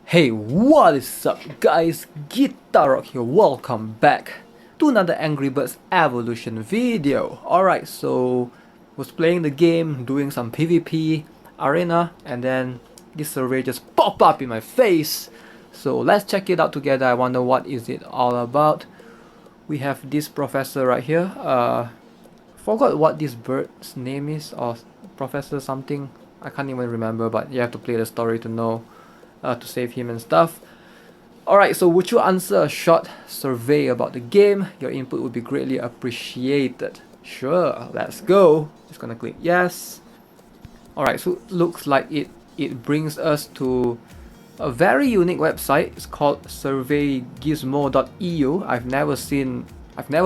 Hey, what is up guys? GuitarRock here, welcome back to another Angry Birds Evolution video. Alright, so was playing the game, doing some PvP, arena, and then this survey just popped up in my face. So let's check it out together. I wonder what is it all about. We have this professor right here. Forgot what this bird's name is, or Professor something. I can't even remember, but you have to play the story to know. To save him and stuff. Alright, so would you answer a short survey about the game? Your input would be greatly appreciated. Sure, let's go. Just gonna click yes. Alright, so looks like it brings us to a very unique website. It's called surveygizmo.eu. I've never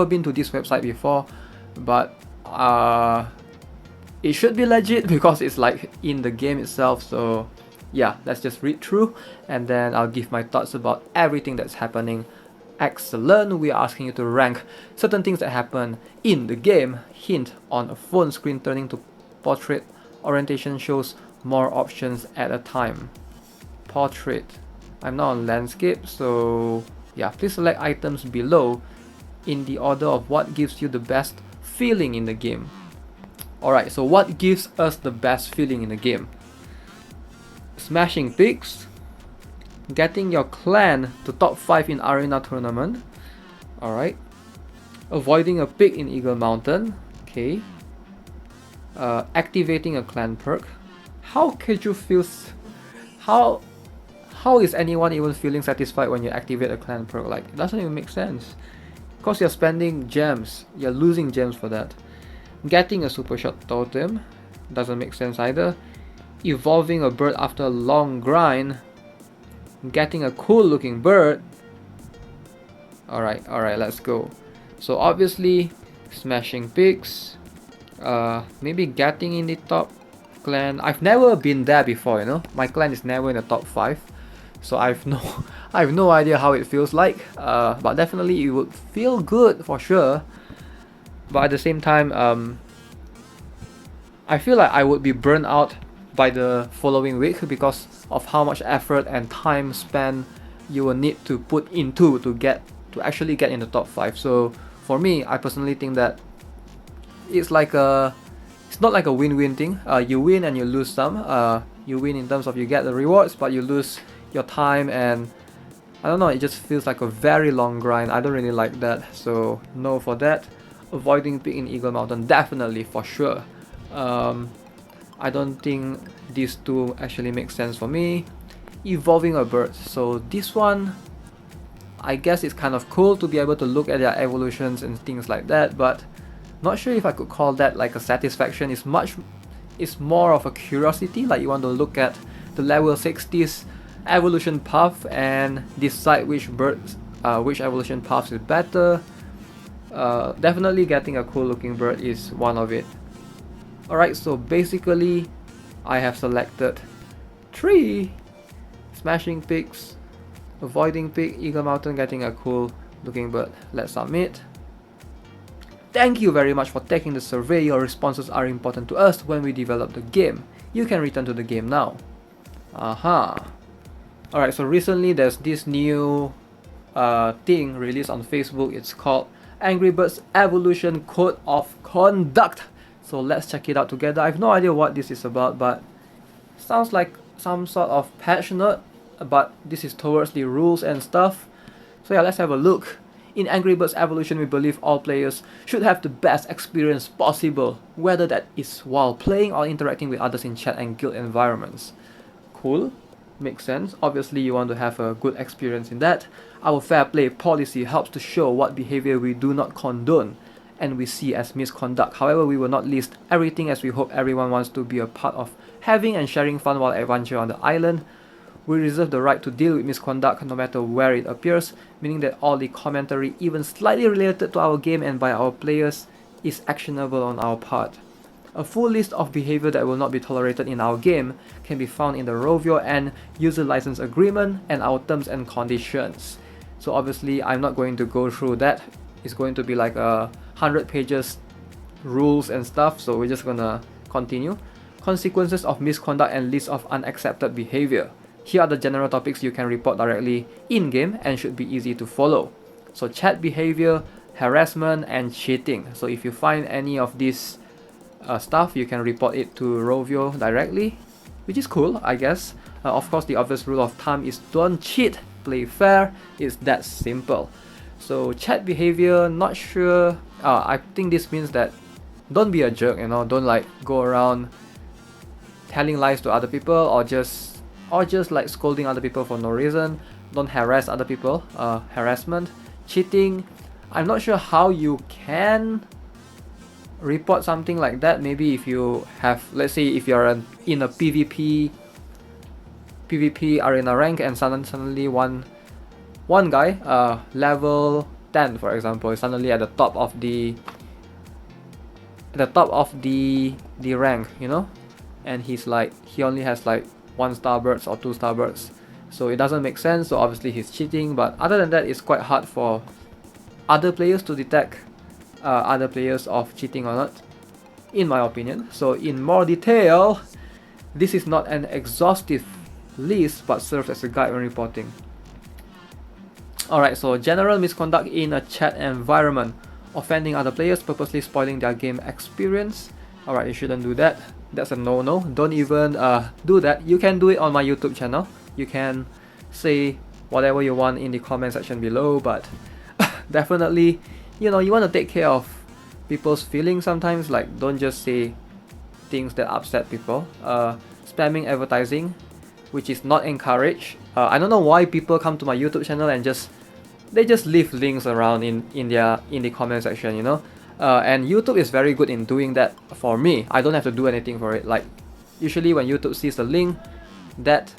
been to this website before, but it should be legit because it's like in the game itself. So yeah, let's just read through and then I'll give my thoughts about everything that's happening. Excellent. We are asking you to rank certain things that happen in the game. Hint: on a phone screen, turning to portrait orientation shows more options at a time. Portrait. I'm not on landscape, so yeah, please select items below in the order of what gives you the best feeling in the game. Alright, so what gives us the best feeling in the game? Smashing picks, getting your clan to top 5 in arena tournament. Alright, avoiding a pick in Eagle Mountain. Okay, activating a clan perk. How could you feel? How is anyone even feeling satisfied when you activate a clan perk? Like, it doesn't even make sense, because you're spending gems, you're losing gems for that. Getting a super shot totem doesn't make sense either. Evolving a bird after a long grind, getting a cool looking bird. Alright, let's go. So obviously smashing picks, maybe getting in the top clan. I've never been there before, you know, my clan is never in the top 5, so I have no idea how it feels like, but definitely it would feel good for sure. But at the same time, I feel like I would be burnt out by the following week because of how much effort and time span you will need to put into to actually get in the top 5. So for me, I personally think that it's not like a win-win thing. You win and you lose some. You win in terms of you get the rewards, but you lose your time, and I don't know, it just feels like a very long grind. I don't really like that, so no for that. Avoiding pick in Eagle Mountain, definitely, for sure. I don't think these two actually make sense for me. Evolving a bird, so this one, I guess it's kind of cool to be able to look at their evolutions and things like that, but not sure if I could call that like a satisfaction. It's more of a curiosity, like you want to look at the level 60s evolution path and decide which evolution path is better. Definitely getting a cool looking bird is one of it. Alright, so basically I have selected 3: smashing picks, avoiding pick, Eagle Mountain, getting a cool looking bird. Let's submit. Thank you very much for taking the survey. Your responses are important to us when we develop the game. You can return to the game now. Alright, so recently there's this new thing released on Facebook. It's called Angry Birds Evolution Code of Conduct. So let's check it out together. I have no idea what this is about, but sounds like some sort of patch note, but this is towards the rules and stuff. So yeah, let's have a look. In Angry Birds Evolution, we believe all players should have the best experience possible, whether that is while playing or interacting with others in chat and guild environments. Cool, makes sense. Obviously you want to have a good experience in that. Our fair play policy helps to show what behavior we do not condone and we see as misconduct. However, we will not list everything, as we hope everyone wants to be a part of having and sharing fun while adventure on the island. We reserve the right to deal with misconduct no matter where it appears, meaning that all the commentary, even slightly related to our game and by our players, is actionable on our part. A full list of behavior that will not be tolerated in our game can be found in the Rovio and User License Agreement and our terms and conditions. So obviously I'm not going to go through that. It's going to be like 100 pages rules and stuff, so we're just gonna continue. Consequences of misconduct and list of unaccepted behavior. here are the general topics you can report directly in-game and should be easy to follow. So chat behavior, harassment, and cheating. So if you find any of these stuff, you can report it to Rovio directly, which is cool, I guess. Of course, the obvious rule of thumb is don't cheat, play fair. It's that simple. So chat behavior, not sure. I think this means that don't be a jerk, you know, don't like go around telling lies to other people or just like scolding other people for no reason. Don't harass other people. Harassment, cheating. I'm not sure how you can report something like that. Maybe if you have, let's say if you're in a PvP arena rank and suddenly one guy level 10 for example is suddenly at the top of the rank, you know, and he only has like 1 starbirds or 2 starbirds, so it doesn't make sense. So obviously he's cheating, but other than that, it's quite hard for other players to detect other players of cheating or not, in my opinion. So in more detail, this is not an exhaustive list but serves as a guide when reporting. Alright, so general misconduct in a chat environment. Offending other players, purposely spoiling their game experience. Alright, you shouldn't do that. That's a no-no. Don't even do that. You can do it on my YouTube channel. You can say whatever you want in the comment section below, but definitely, you know, you want to take care of people's feelings sometimes. Like, don't just say things that upset people. Spamming advertising, which is not encouraged. I don't know why people come to my YouTube channel and they just leave links around in the comment section, you know. And YouTube is very good in doing that for me. I don't have to do anything for it. Like, usually when YouTube sees the link, that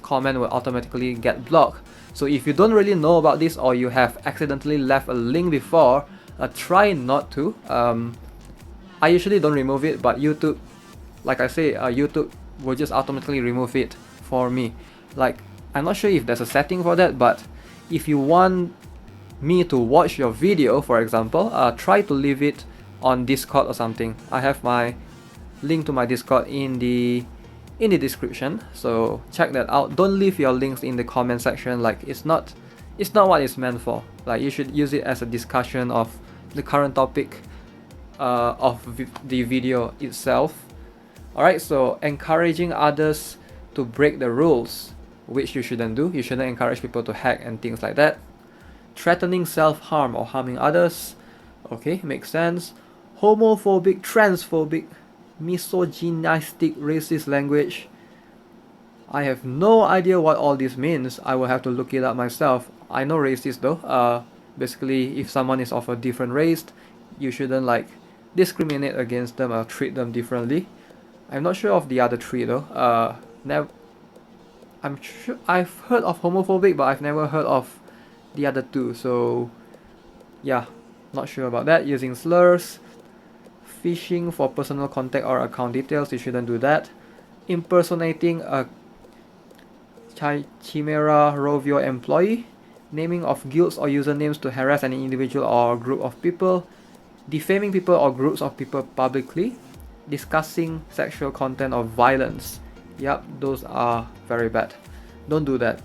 comment will automatically get blocked. So if you don't really know about this, or you have accidentally left a link before, try not to. I usually don't remove it, but YouTube, like I say, YouTube will just automatically remove it for me. Like, I'm not sure if there's a setting for that, but if you want me to watch your video, for example, try to leave it on Discord or something. I have my link to my Discord in the description, so check that out. Don't leave your links in the comment section. Like, it's not what it's meant for. Like, you should use it as a discussion of the current topic of the video itself. Alright, so encouraging others to break the rules, which you shouldn't do. You shouldn't encourage people to hack and things like that. Threatening self-harm or harming others. Okay, makes sense. Homophobic, transphobic, misogynistic, racist language. I have no idea what all this means. I will have to look it up myself. I know racist though. Basically, if someone is of a different race, you shouldn't like discriminate against them or treat them differently. I'm not sure of the other 3 though. I'm sure I've heard of homophobic, but I've never heard of the other 2. So yeah, not sure about that. Using slurs, phishing for personal contact or account details, you shouldn't do that. Impersonating a Chimera Rovio employee, naming of guilds or usernames to harass an individual or group of people, defaming people or groups of people publicly, discussing sexual content or violence. Yep, those are very bad. Don't do that.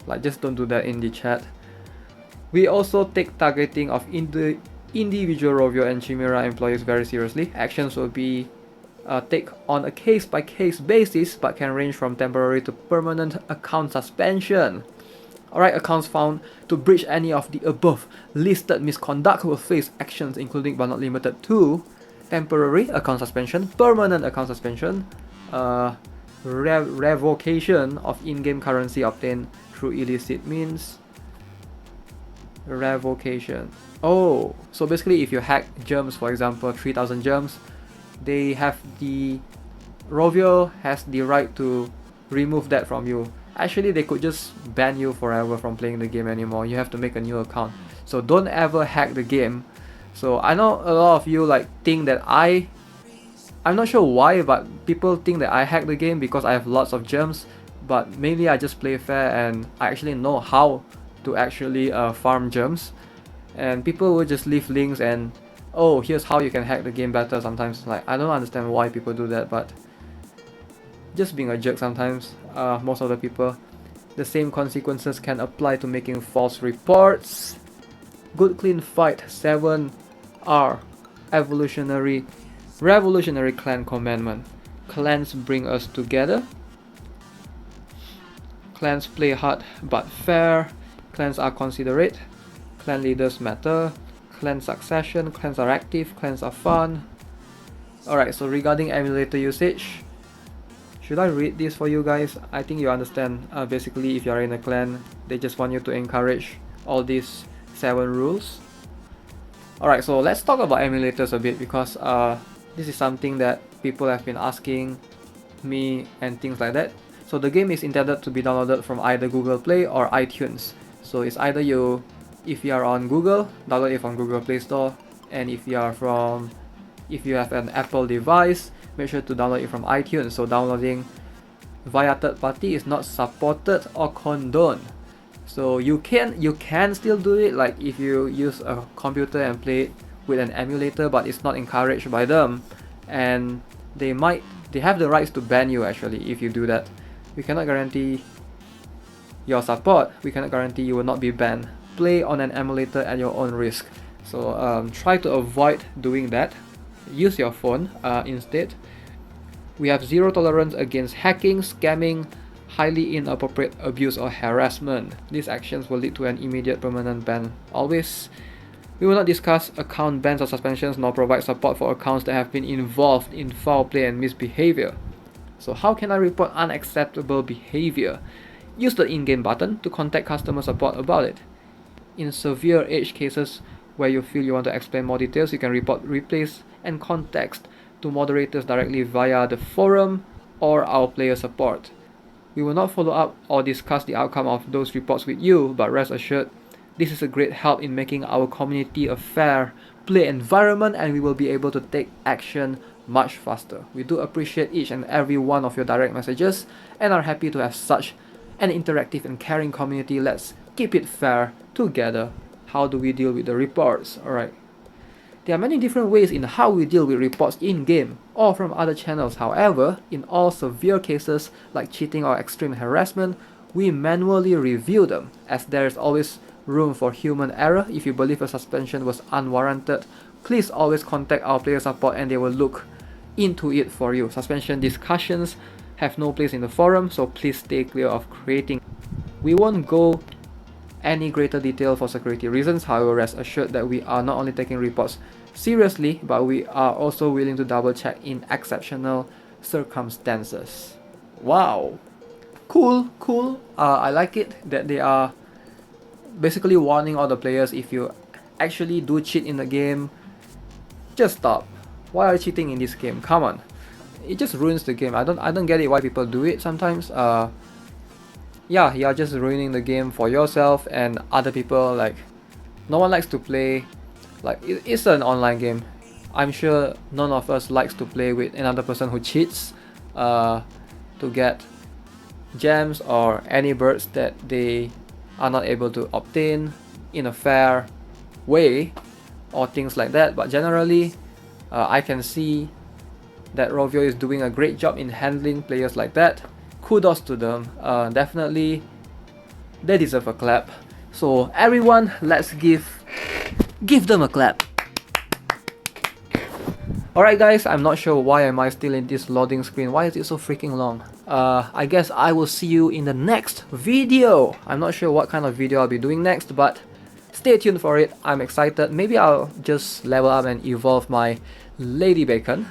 Like, just don't do that in the chat. We also take targeting of individual Rovio and Chimera employees very seriously. Actions will be take on a case-by-case basis, but can range from temporary to permanent account suspension. Alright, accounts found to breach any of the above listed misconduct will face actions including but not limited to temporary account suspension, permanent account suspension, revocation of in-game currency obtained through illicit means. Revocation. Oh, so basically if you hack gems, for example 3000 gems, Rovio has the right to remove that from you. Actually, they could just ban you forever from playing the game anymore. You have to make a new account. So don't ever hack the game. So I know a lot of you like think that I'm not sure why, but people think that I hack the game because I have lots of gems. But mainly I just play fair and I actually know how to actually farm gems. And people will just leave links and, oh, here's how you can hack the game better. Sometimes, like, I don't understand why people do that, but just being a jerk sometimes, most of the people. The same consequences can apply to making false reports. Good clean fight 7R. Revolutionary clan commandment. Clans bring us together. Clans play hard but fair. Clans are considerate. Clan leaders matter. Clan succession. Clans are active. Clans are fun. Alright, so regarding emulator usage, should I read this for you guys? I think you understand. Basically, if you are in a clan, they just want you to encourage all these 7 rules. Alright, so let's talk about emulators a bit, because this is something that people have been asking me and things like that. So the game is intended to be downloaded from either Google Play or iTunes. So it's either if you are on Google, download it from Google Play Store, and if you have an Apple device, make sure to download it from iTunes. So downloading via third party is not supported or condoned. So you can still do it, like if you use a computer and play it with an emulator, but it's not encouraged by them, and they have the rights to ban you actually if you do that. We cannot guarantee your support, we cannot guarantee you will not be banned. Play on an emulator at your own risk. So try to avoid doing that. Use your phone instead. We have zero tolerance against hacking, scamming, highly inappropriate abuse or harassment. These actions will lead to an immediate permanent ban. Always, we will not discuss account bans or suspensions, nor provide support for accounts that have been involved in foul play and misbehavior. So how can I report unacceptable behavior? Use the in-game button to contact customer support about it. In severe edge cases where you feel you want to explain more details, you can report replays and context to moderators directly via the forum or our player support. We will not follow up or discuss the outcome of those reports with you, but rest assured, this is a great help in making our community a fair play environment, and we will be able to take action much faster. We do appreciate each and every one of your direct messages and are happy to have such an interactive and caring community. Let's keep it fair together. How do we deal with the reports? Alright. There are many different ways in how we deal with reports in-game or from other channels. However, in all severe cases like cheating or extreme harassment, we manually review them, as there is always room for human error. If you believe a suspension was unwarranted, please always contact our player support and they will look into it for you. Suspension discussions have no place in the forum, so please stay clear of creating. We won't go any greater detail for security reasons. However, rest assured that we are not only taking reports seriously, but we are also willing to double check in exceptional circumstances. Wow, cool. I like it that they are basically warning all the players, if you actually do cheat in the game, just stop. Why are you cheating in this game? Come on, it just ruins the game. I don't get it why people do it sometimes. Yeah, you're just ruining the game for yourself and other people. Like, no one likes to play, like, it's an online game. I'm sure none of us likes to play with another person who cheats to get gems or any birds that they are not able to obtain in a fair way or things like that. But generally, I can see that Rovio is doing a great job in handling players like that. Kudos to them. Definitely, they deserve a clap. So everyone, let's give them a clap. Alright guys, I'm not sure why am I still in this loading screen. Why is it so freaking long? I guess I will see you in the next video. I'm not sure what kind of video I'll be doing next, but stay tuned for it. I'm excited. Maybe I'll just level up and evolve my Lady Bacon.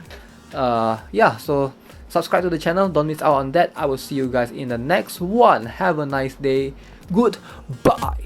Yeah, so subscribe to the channel, don't miss out on that. I will see you guys in the next one. Have a nice day. Goodbye.